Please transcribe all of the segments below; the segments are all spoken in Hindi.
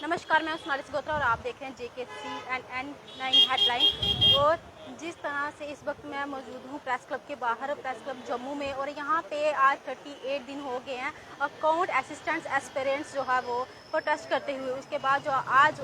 नमस्कार, मैं सोनाली सिगोत्रा और आप देख रहे हैं JKCNN9 हेडलाइन। और जिस तरह से इस वक्त मैं मौजूद हूँ प्रेस क्लब के बाहर, प्रेस क्लब जम्मू में, और यहाँ पे आज 38 दिन हो गए हैं अकाउंट असिस्टेंट्स एस्पिरेंट्स जो है वो प्रोटेस्ट करते हुए। उसके बाद जो आज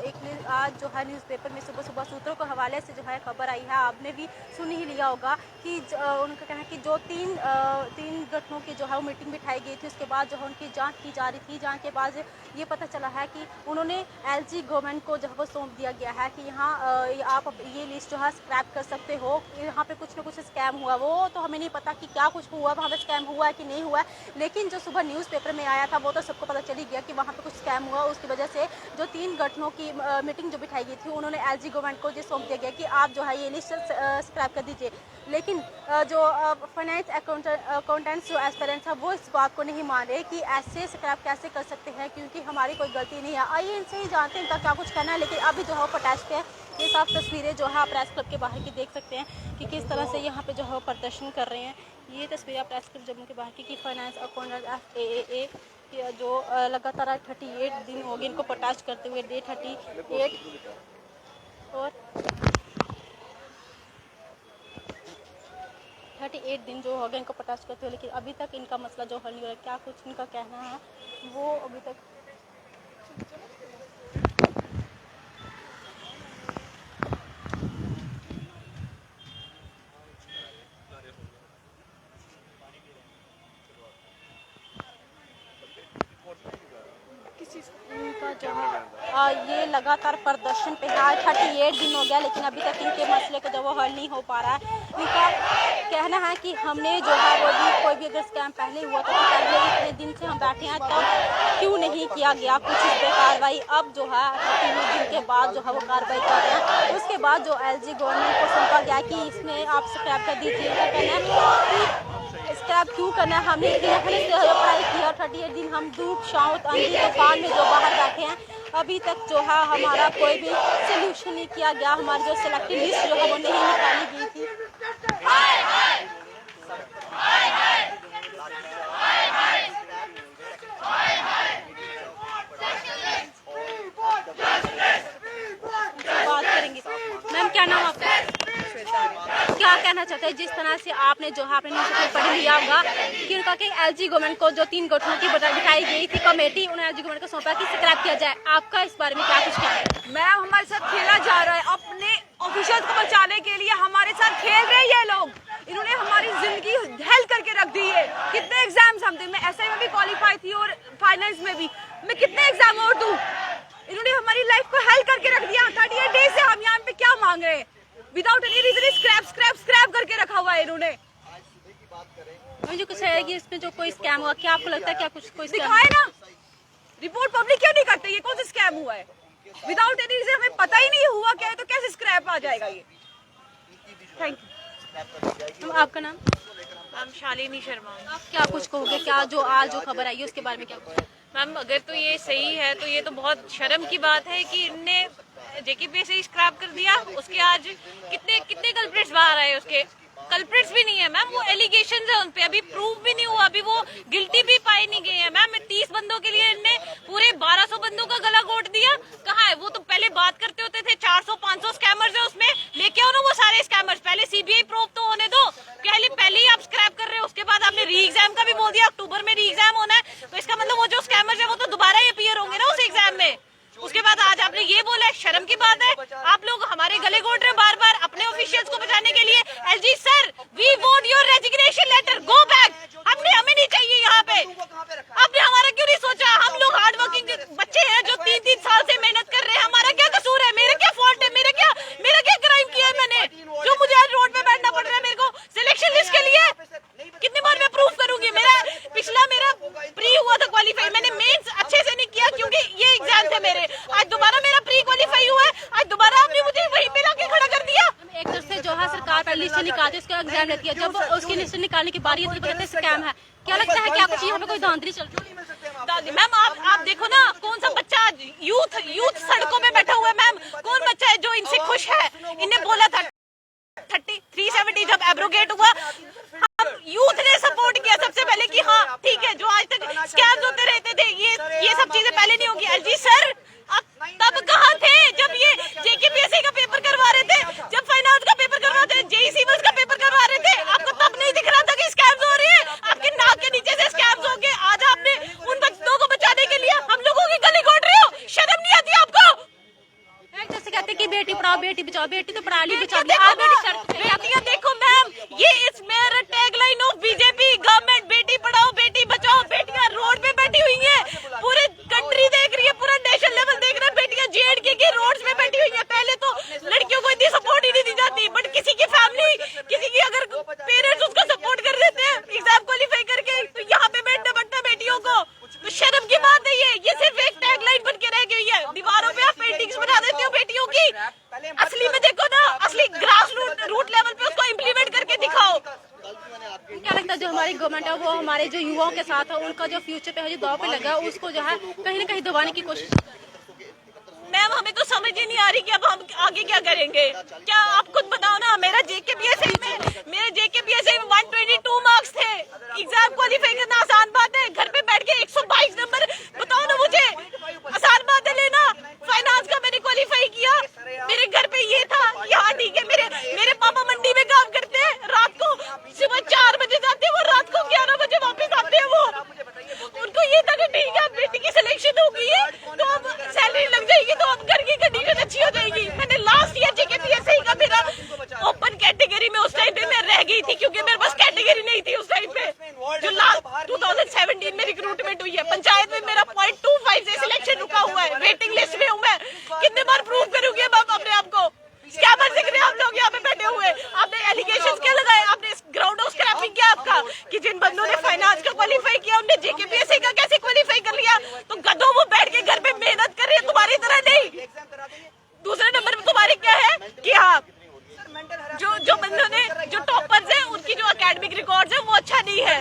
जो है न्यूज़पेपर में सुबह सूत्रों के हवाले से जो है खबर आई है, आपने भी सुन ही लिया होगा कि उनका कहना है कि जो तीन गठनों की जो है वो मीटिंग बिठाई गई थी, उसके बाद जो है उनकी जांच की जा रही थी। जांच के बाद ये पता चला है कि उन्होंने LG गवर्नमेंट को जो है वो सौंप दिया गया है कि यहाँ आप ये लिस्ट जो है स्क्रैप कर सकते हो। यहाँ पे कुछ ना कुछ स्कैम हुआ, वो तो हमें नहीं पता कि क्या कुछ हुआ, वहाँ पे स्कैम हुआ है कि नहीं हुआ है, लेकिन जो सुबह न्यूज़पेपर में आया था वो तो सबको पता चली गया कि वहाँ पे कुछ स्कैम हुआ। उसकी वजह से जो 3 गठनों की मीटिंग जो बिठाई गई थी, उन्होंने LG गवर्नमेंट को ये सौंप दिया गया कि आप जो है ये लिस्ट स्क्रैप कर दीजिए। लेकिन जो फाइनेंस अकाउंटेंट्स जो एस्पिरेंट्स है वो इस बात को नहीं मान रहे कि ऐसे स्क्रैप कैसे कर सकते हैं, क्योंकि हमारी कोई गलती नहीं है। आइए इनसे ही जानते हैं इनका क्या कुछ कहना है। लेकिन अभी जो है वो प्रोटेस्ट है, ये साफ तस्वीरें जो है आप प्रेस क्लब के बाहर की देख सकते हैं कि किस तरह से यहाँ पे जो है प्रदर्शन कर रहे हैं। ये तस्वीरें प्रेस क्लब जम्मू के बाहर की फाइनेंस अकाउंटेंट FAA जो लगातार 38 दिन हो गए इनको प्रोटेस्ट करते हुए, डे 38 और 38 दिन जो हो गए इनको प्रोटेस्ट करते हुए, लेकिन अभी तक इनका मसला जो हल नहीं हो रहा। क्या कुछ इनका कहना है वो अभी तक इनका जो है ये लगातार प्रदर्शन पे है। 38 दिन हो गया, लेकिन अभी तक इनके मसले को जो वो हल नहीं हो पा रहा है। इनका कहना है कि हमने जो है वो भी कोई भी अगर स्कैम पहले हुआ तो पहले इतने दिन से हम बैठे हैं तब क्यों नहीं किया गया कुछ इस पर कार्रवाई। अब जो है 38 दिन के बाद जो है वो कार्रवाई कर रहे हैं। उसके बाद जो LG गवर्नमेंट को सौंपा गया कि इसमें आप स्क्रैप कर दीजिए। इनका कहना है स्क्रैप क्यों करना है, हमने इतनी मेहनत से पढ़ाई की और 38 दिन हम धूप छाँव आंधी तूफान में जो बाहर बैठे हैं, अभी तक जो है हमारा कोई भी सोल्यूशन नहीं किया गया। हमारी जो सिलेक्टेड लिस्ट जो है वो नहीं निकाली गई थी। बात करेंगे। मैम क्या नाम आपका? क्या कहना चाहते हैं जिस तरह से आपने जो है आपने न्यूज़पेपर पढ़ लिया होगा कि उनका कि LG गवर्नमेंट को जो 3 गठनों की बिठाई गई थी कमेटी, उन्हें LG गवर्नमेंट को सौंपा कि स्क्रैप किया जाए। आपका इस बारे में क्या कुछ कहना है? मैम हमारे साथ खेला जा रहा है, अपने ऑफिशियल्स को बचाने के लिए हमारे साथ खेल रहे हैं ये लोग। इन्होंने हमारी जिंदगी हेल करके रख दी है। कितने एग्जाम्स हम थे, मैं SI में भी क्वालिफाई थी और फाइनेंस में भी। मैं कितने एग्जाम और दूं? इन्होंने हमारी लाइफ को हेल करके रख दिया। 38 डेज से हम यहाँ पे क्या मांग रहे हैं? विदाउट एनी रीजन स्क्रैप करके रखा हुआ है इन्होंने। मुझे कुछ है कि इसमें जो कोई स्कैम हुआ, क्या आपको लगता है क्या कुछ कोई दिखाए ना, रिपोर्ट पब्लिक क्यों नहीं करते? ये कौन सा स्कैम हुआ है? विदाउट एनी रीजन हमें पता ही नहीं हुआ क्या है, तो कैसे स्क्रैप आ जाएगा ये? Thank you. आपका नाम? मैम शालिनी शर्मा। आप क्या कुछ कहोगे, क्या जो आज जो खबर आई है उसके बारे में क्या कुछ? मैम अगर तो ये सही है तो ये तो बहुत शर्म की बात है कि इनने JKP से ही स्क्रैप कर दिया। उसके आज कितने कल्प्रिट्स बाहर आए, उसके कल्प्रिट्स भी नहीं है मैम, वो एलिगेशंस है उन पे, अभी प्रूव भी नहीं हुआ, अभी वो गिल्टी भी पाई नहीं गई है मैम। 30 बंदों के लिए इनने पूरे 1200 बंदों का गला घोट दिया। कहाँ है वो? तो पहले बात करते होते थे 400-500 स्कैमर्स है उसमें, लेके आओ ना वो सारे स्कैमर्स। पहले CBI प्रूव तो होने दो, पहले ही आप स्क्रैप कर रहे हो। उसके बाद आपने री एग्जाम का भी बोल दिया, अक्टूबर में री एग्जाम होना है, तो इसका मतलब वो जो स्कैमर्स है वो तो दोबारा ही अपीयर होंगे ना उस एग्जाम में। उसके बाद आज आपने ये बोला है, शर्म की बात है। आप लोग हमारे गले घोट रहे बार बार अपने ऑफिशियल्स को बचाने के लिए। LG sir, we want your resignation letter, go back. हमें नहीं चाहिए यहाँ पे। आपने हमारा क्यों नहीं सोचा? हम लोग हार्ड वर्किंग बच्चे हैं जो 3-3 साल से मेहनत कर रहे हैं। हमारा क्या कसूर है? मेरा क्या फॉल्ट है? मेरा क्या क्राइम किया है मैंने जो मुझे आज रोड पे बैठना पड़ रहा है? मेरे को सिलेक्शन लिस्ट के लिए कितनी बार मैं प्रूफ करूंगी? मेरा प्री हुआ था क्वालिफाई, मैंने मेंस अच्छे से नहीं किया क्योंकि ये एग्जाम थे मेरे। आज दोबारा मेरा प्री क्वालिफाई हुआ है, आज दोबारा आपने मुझे वहीं पे लाके खड़ा कर दिया। एक तरफ से जो है सरकार पर लिस्ट निकालती है, उसका एग्जाम लेती है, जब उसकी लिस्ट निकालने की बारी है तो कहते हैं स्कैम है। क्या लगता है क्या कुछ यहाँ पे कोई धांधली चल रही है? मैम आप देखो ना, कौन सा बच्चा यूथ सड़कों में बैठा हुआ है मैम? कौन बच्चा है जो इनसे खुश है? इन्हें बोला था 370 जब एब्रोगेट हुआ, हम यूथ ने सपोर्ट किया सबसे पहले कि हाँ ठीक है, जो आज तक स्कैम्स होते रहते थे ये सब चीजें पहले नहीं होगी। LG सर, अब तब कहाँ थे जब ये जेकेपीएससी का पेपर करवा रहे थे, जब फाइनेंस का पेपर करवा रहे थे, जेई सिविल्स का पेपर करवा रहे थे, आपको तब नहीं दिख रहा था कि स्कैम्स हो रही है? आपके नाक के नीचे से स्कैम्स हो गए। आज आपने उन बच्चों को बचाने के लिए हम लोगों की गली घोट रहे हो, शर्म नहीं आती आपको? एक जैसे कहते हैं कि बेटी पढ़ाओ बेटी बचाओ, बेटी तो पढ़ा ली बचा ली, देखो आप बेटी शर्त पे बेटियां देखो मैम, ये इस मेरा tagline of BJP government, Beti Padhao Beti Bachao. बेटियां रोड पे बैठी हुई हैं, पूरे कंट्री देख रही है, पूरा नेशनल लेवल देख रहा है, बेटियां जेएंडके के रोड्स पे बैठी हुई हैं। पहले तो लड़कियों को इतनी सपोर्ट ही नहीं दी जाती, बट किसी की फैमिली, किसी की अगर पेरेंट्स उसको सपोर्ट कर देते हैं एग्जाम क्वालिफाई करके, तो यहाँ पे बैठना पड़ता है बेटियों को। तो शर्म की बात है ये सिर्फ एक टैगलाइन बन के रह गई है। दीवारों पे आप पेंटिंग्स बना देते हो बेटियों की, असली में देखो ना, असली ग्रास रूट लेवल पे उसको इम्प्लीमेंट करके दिखाओ। क्या लगता है जो हमारी गवर्नमेंट है वो हमारे जो युवाओं के साथ है उनका जो फ्यूचर पे है जो दाव पे लगा है उसको जो है कहीं ना कहीं दबाने की कोशिश? मैम हमें तो समझ ही नहीं आ रही कि अब हम आगे क्या करेंगे। क्या आप खुद बताओ ना, मेरे जेकेपीएससी में 122 मार्क्स थे। एग्जाम क्वालिफाई करना आसान बात है, घर पे बैठ के 122 नंबर, बताओ ना मुझे, आसान बात है लेना? फाइनेंस का मैंने क्वालिफाई किया, मेरे घर पे ये था, यहाँ ठीक है। मेरे पापा मंडी में काम करते हैं, रात को सुबह 4 बजे जाते हैं, वो रात को 11 बजे वापस आते हैं। वो उनको ये था कि ठीक है बेटी की सिलेक्शन हो गई है तो अब सैलरी लग जाएगी, तो अब घर की कंडीशन अच्छी हो जाएगी। मैंने लास्ट ईयर जेकेपीएससी का मेरा ओपन कैटेगरी में उस टाइम पे मैं रह गई थी, क्योंकि मेरे पास कैटेगरी नहीं थी उस टाइम पे। जो लास्ट 2017 में रिक्रूटमेंट हुई है, पंचायत में मेरा 0.25 से सिलेक्शन रुका हुआ है, वेटिंग लिस्ट में हूँ मैं। कितने बार प्रूव करूंगी अब अपने आप को? स्कैमर दिख रहे हैं आप लोग यहाँ पे बैठे हुए। आपने एलिगेशंस क्या लगाए? आपने ग्राउंड ऑफ स्क्रैपिंग किया आपका, कि जिन बंदों ने फाइनेंस का क्वालिफाई किया उनने जेकेपीएससी का कैसे क्वालिफाई कर लिया? तो गधों वो बैठ के घर पे मेहनत कर रहे हैं, तुम्हारी तरह नहीं। दूसरे नंबर पे तुम्हारे क्या है कि हाँ, जो बंदों ने जो टॉपर्स हैं उनकी जो एकेडमिक रिकॉर्ड्स है वो अच्छा नहीं है।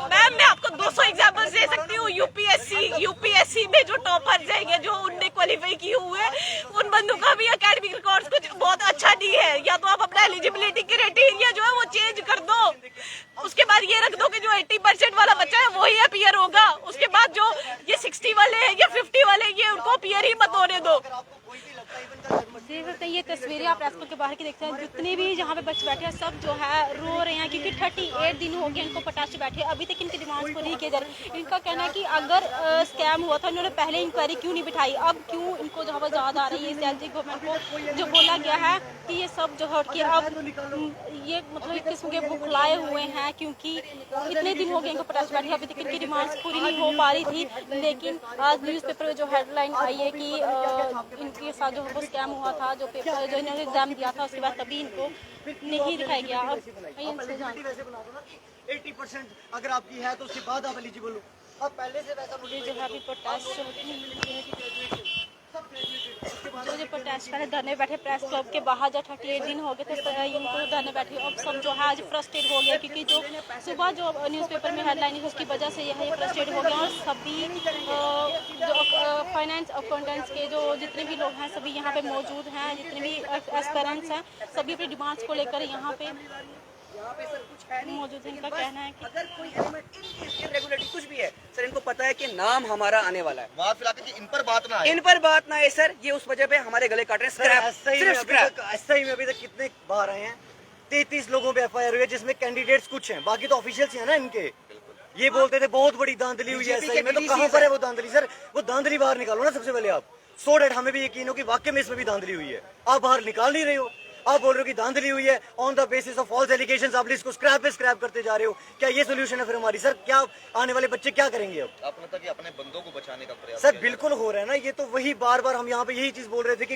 मैम मैं आपको 200 एग्जांपल्स दे सकती हूँ। यूपीएससी में जो टॉपर्स हैं, जो उनने क्वालिफाई किए हुए, उन बंदों का भी एकेडमिक रिकॉर्ड्स कुछ बहुत अच्छा नहीं है। या तो आप अपना एलिजिबिलिटी क्राइटेरिया जो है वो चेंज कर दो, उसके बाद ये रख दो कि जो 80% वाला बच्चा है वही अपीयर होगा। उसके बाद जो ये 60 वाले हैं या 50 वाले, ये उनको अपीयर ही मत होने दो। देख सकते हैं ये तस्वीरें आप रेस्को के बाहर की देखते हैं, जितने भी जहाँ पे बच्चे बैठे हैं सब जो है रो रहे हैं, क्योंकि 38 दिन हो गए इनको पटाश बैठे, अभी तक इनकी डिमांड्स को नहीं किया जा रहा। इनका कहना है कि अगर स्कैम हुआ था इन्होंने पहले इंक्वायरी क्यों नहीं बिठाई, अब क्यों इनको जहाँ पर ज़्यादा आ रही है। एलजी गवर्नमेंट को जो बोला गया है कि ये सब जो है कि अब ये मतलब एक किस्म के बुखलाए हुए हैं, क्योंकि इतने दिन हो गए इनको पटाश बैठे, अभी तक इनकी डिमांड्स पूरी नहीं हो पा रही थी। लेकिन आज न्यूज़पेपर में जो हेडलाइन आई है कि इनके साथ जो है स्कैम हुआ था, जो पेपर जो इन्होंने एग्जाम दिया था उसके बाद तभी इनको नहीं दिखाया गया। अब 80% अगर आपकी है तो उसके बाद आप एलिजिबल हो। अब पहले से वैसा ये जो है अभी प्रोटेस्ट जो प्रोटेस्ट पहले धरने बैठे प्रेस क्लब के बाहर, जब 38 दिन हो गए थे इनको धरने बैठे, अब सब जो है आज फ्रस्ट्रेट हो गया, क्योंकि जो सुबह जो न्यूज़पेपर में हेडलाइन है उसकी वजह से यह फ्रस्ट्रेट हो गया। और सभी जो फाइनेंस अकाउंटेंट्स के जो जितने भी लोग हैं सभी यहाँ पे मौजूद हैं, जितने भी एस्पिरेंट्स हैं सभी अपनी डिमांड्स को लेकर यहाँ पे सर कुछ है नहीं। मौजूद है। इनका कहना है कि अगर कोई एलिमेंट इरेगुलरिटी कुछ भी है सर, इनको पता है कि नाम हमारा आने वाला है, वहाँ फिलहाल कि इन पर बात ना आए। इन पर बात ना आए सर, ये उस वजह पे हमारे गले काट रहे हैं। स्क्रैप, सिर्फ स्क्रैप। SI में अभी तक कितने बार आए हैं? 33 लोगों पे FIR हुई है, जिसमें कैंडिडेट्स कुछ हैं, बाकी तो ऑफिशियल्स हैं ना इनके। ये बोलते थे बहुत बड़ी धांधली हुई है SI में, तो कहाँ पर है वो धांधली? सर वो धांधली बाहर निकालो ना सबसे पहले आप, सो डेट हमें भी यकीन हो कि वाकई में इसमें भी धांधली हुई है। आप बाहर निकाल नहीं रहे हो, आप बोल रहे हो कि धांधली हुई है on the basis of false allegations, आप इसको स्क्रैप पे स्क्रैप करते जा रहे हो। क्या ये सोल्यूशन है फिर हमारी? सर क्या आने वाले बच्चे क्या करेंगे अब? आपको लगता है कि अपने बंदों को बचाने का प्रयास सर किया बिल्कुल हो रहा है ना, ये तो वही बार बार हम यहाँ पे यही चीज बोल रहे थे कि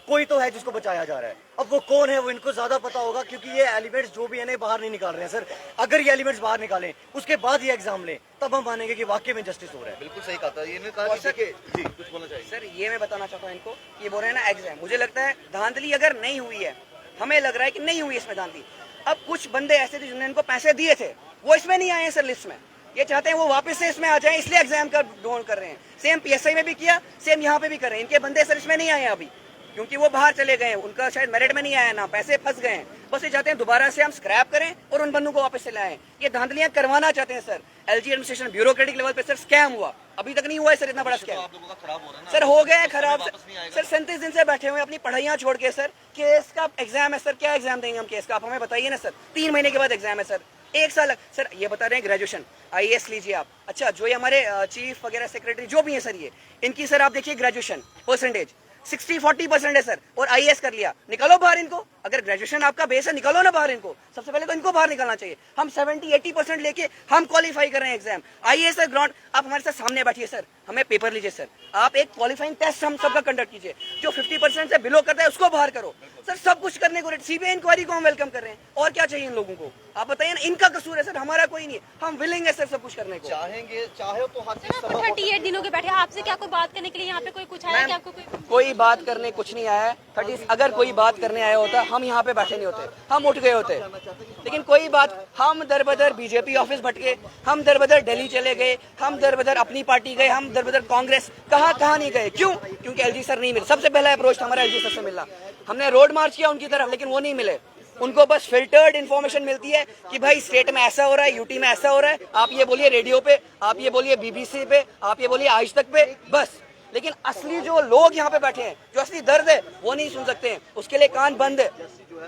कोई तो है जिसको बचाया जा रहा है। अब वो कौन है वो इनको ज्यादा पता होगा, क्योंकि ये एलिमेंट्स जो भी है ना बाहर नहीं निकाल रहे हैं सर। अगर ये एलिमेंट्स बाहर निकालें उसके बाद ये एग्जाम लें तब हम मानेंगे कि वाकई में जस्टिस हो रहा है। बिल्कुल सही कहा था। इन्होंने कहा कि देखिए जी कुछ बोलना चाहिए सर ये मैं बताना चाहता हूँ इनको, ये बोल रहे हैं ना एग्जाम, मुझे लगता है धांधली अगर नहीं हुई है, हमें लग रहा है कि नहीं हुई इसमें धांधली। अब कुछ बंदे ऐसे थे जिन्होंने इनको पैसे दिए थे, वो इसमें नहीं आए हैं सर लिस्ट में। ये चाहते हैं वो वापस से इसमें आ जाएं, इसलिए एग्जाम का ढोंग कर रहे हैं। सेम PSI में भी किया, सेम यहाँ पे भी कर रहे हैं। इनके बंदे सर इसमें नहीं आए हैं अभी। क्योंकि वो बाहर चले गए हैं, उनका शायद मेरिट में नहीं आया ना, पैसे फंस गए हैं। बस ये चाहते हैं दोबारा से हम स्क्रैप करें और उन बंदों को वापस से लाएं। ये धांधलियां करवाना चाहते हैं sir. LG administration bureaucratic level पे सर स्कैम हुआ, अभी तक नहीं हुआ है सर इतना बड़ा स्कैम। आप लोगों का खराब हो रहा है ना सर हो गया है खराब वापस नहीं आएगा। सर 37 दिन से बैठे हुए हैं अपनी पढ़ाइयाँ छोड़ के सर। केस का एग्जाम है सर, क्या एग्जाम देंगे हम केस का, आप हमें बताइए ना सर। 3 महीने के बाद एग्जाम है सर, 1 साल सर। ये बता रहे हैं ग्रेजुएशन IAS लीजिए आप। अच्छा जो ये हमारे चीफ वगैरह सेक्रेटरी जो भी है सर, ये इनकी सर आप देखिए ग्रेजुएशन परसेंटेज 60-40% है सर, और IAS कर लिया। निकालो बाहर इनको, अगर ग्रेजुएशन आपका बेस है निकालो ना बाहर इनको। सबसे पहले तो इनको बाहर निकालना चाहिए। हम 70-80% लेके हम क्वालिफाई कर रहे हैं एग्जाम। IAS सर ग्राउंड, आप हमारे साथ सामने बैठिए सर, हमें पेपर लीजिए सर। आप एक क्वालिफाइंग टेस्ट हम सबका कंडक्ट कीजिए, जो 50% से बिलो करता है उसको बाहर करो सर। सब कुछ करने को CBI इंक्वायरी को हम वेलकम कर रहे हैं, और क्या चाहिए इन लोगों को आप बताइए ना। इनका कसूर है सर, हमारा कोई नहीं है। हम विलिंग है सर सब कुछ करने को। चाहेंगे चाहे तो हर चीज आप संभव 38 दिनों के बैठे, आपसे क्या कोई बात करने के लिए यहाँ पे कोई कुछ आया? क्या आपको कोई बात करने कुछ नहीं आया है। 30 अगर कोई बात करने आया होता हम यहाँ पे बैठे नहीं होते, हम उठ गए होते। लेकिन कोई बात, हम दर बदर बीजेपी ऑफिस भटके, हम दर बदर दिल्ली चले गए, हम दर बदर अपनी पार्टी गए, हम दर बदर कांग्रेस, कहाँ नहीं गए। क्यों? क्योंकि LG सर नहीं मिले। सबसे पहला अप्रोच था हमारा LG सर से मिलना। हमने रोड मार्च किया उनकी तरफ, लेकिन वो नहीं मिले। उनको बस फिल्टर्ड इन्फॉर्मेशन मिलती है कि भाई स्टेट में ऐसा हो रहा है, यूटी में ऐसा हो रहा है। आप ये बोलिए रेडियो पे, आप ये बोलिए BBC पे, आप ये बोलिए आज तक पे, बस। लेकिन असली जो लोग यहाँ पे बैठे हैं, जो असली दर्द है वो नहीं सुन सकते हैं, उसके लिए कान बंद है।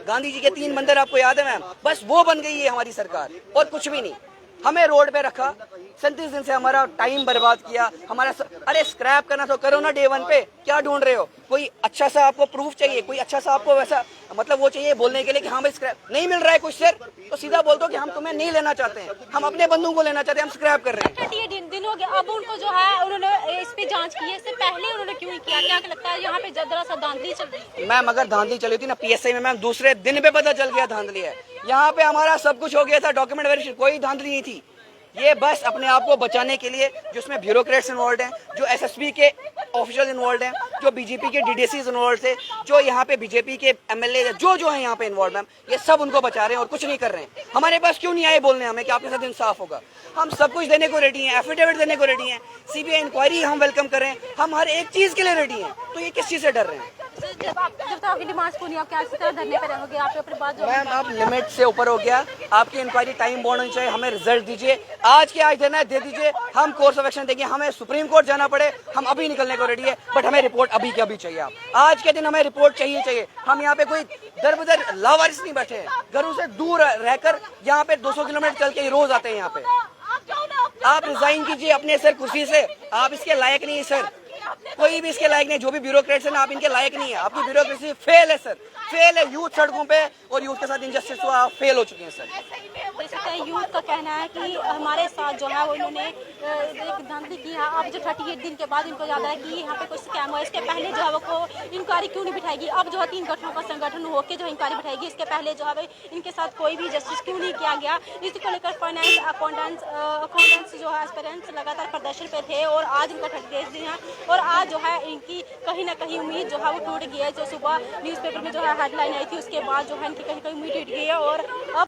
गांधी जी के 3 मंदिर आपको याद है मैम, बस वो बन गई है हमारी सरकार, और कुछ भी नहीं। हमें रोड पे रखा, 37 दिन से हमारा टाइम बर्बाद किया। अरे स्क्रैप करना तो करो ना डे 1 पे, क्या ढूंढ रहे हो? कोई अच्छा सा आपको प्रूफ चाहिए, कोई अच्छा सा आपको वैसा मतलब वो चाहिए बोलने के लिए कि हाँ भाई स्क्रैप नहीं मिल रहा है कुछ सर, तो सीधा बोल दो कि हम तुम्हें नहीं लेना चाहते हैं, हम अपने बंधुओं को लेना चाहते हैं, हम स्क्रैप कर रहे हैं। 38 दिन हो गए, अब उनको जो है उन्होंने इस पे जांच की है, इससे पहले उन्होंने क्यों नहीं किया? क्या लगता है यहाँ पे दरअसल धांधली चल रही है? मैम अगर धांधली चली थी ना PSI में, मैम दूसरे दिन पे पता चल गया धांधली है। यहाँ पे हमारा सब कुछ हो गया था, डॉक्यूमेंट वेरिफिकेशन, कोई धांधली नहीं थी। ये बस अपने आप को बचाने के लिए, जिसमें ब्यूरोक्रेट्स इन्वॉल्व हैं, जो SSB के ऑफिशियल इन्वॉल्व हैं, जो BJP के DDCs इन्वॉल्व थे, जो यहाँ पे BJP के MLA जो हैं यहाँ पे इन्वॉल्व, मैम ये सब उनको बचा रहे हैं और कुछ नहीं कर रहे हैं। हमारे पास क्यों नहीं आए बोलने हमें कि आपके साथ इंसाफ होगा? हम सब कुछ देने को रेडी हैं, एफिडेविट देने को रेडी हैं, CBI इंक्वायरी हम वेलकम कर रहे हैं, हम हर एक चीज के लिए रेडी हैं। तो ये किस चीज से डर रहे हैं? जब तक आपकी डिमांड्स पूरी, आप क्या इसी तरह धरने पे रहोगे? आप अपनी बात जो मैम अब लिमिट से ऊपर हो गया, आपकी इंक्वायरी टाइम बाउंड होनी चाहिए। हमें रिजल्ट दीजिए, आज के आज देना है दे दीजिए, हम कोर्स ऑफ एक्शन देंगे। हमें सुप्रीम कोर्ट जाना पड़े, हम अभी निकलने को रेडी है, बट हमें रिपोर्ट अभी के अभी चाहिए। आप आज के दिन हमें रिपोर्ट चाहिए। हम यहाँ पे कोई दर बदर लावारिस नहीं बैठे हैं, घरों से दूर रहकर यहाँ पे 200 किलोमीटर चल के रोज आते हैं यहाँ पे। आप रिजाइन कीजिए अपने सर कुर्सी से, आप इसके लायक नहीं है सर, कोई भी इसके लायक नहीं। जो भी ब्यूरोक्रेट्स हैं ना, आप इनके लायक नहीं है, आपकी ब्यूरोक्रेसी फेल है सर, फेल है। यूथ सड़कों पे और यूथ के साथ इंजस्टिस हुआ, आप फेल हो चुके हैं सर। जैसे यूथ का कहना है कि हमारे साथ जो है वो इन्होंने एक धांधली की है। अब जो 38 दिन के बाद इनको याद है कि यहाँ पे कुछ स्कैम हुआ, इसके पहले जो है वो इंक्वायरी क्यों नहीं बिठाएगी? अब जो है 3 गठनों का संगठन होकर जो इंक्वायरी बिठाएगी, इसके पहले जो है इनके साथ कोई भी जस्टिस क्यों नहीं किया गया? इसी को लेकर फाइनेंस अकाउंटेंट्स जो है एस्पिरेंट्स लगातार प्रदर्शन पे थे, और आज इनका 38 दिन है, और आज जो है इनकी कहीं ना कहीं उम्मीद जो है वो टूट गई है। जो सुबह न्यूज़पेपर में जो है हेडलाइन आई थी, उसके बाद जो है इनकी कहीं उम्मीद टूट गई है। और अब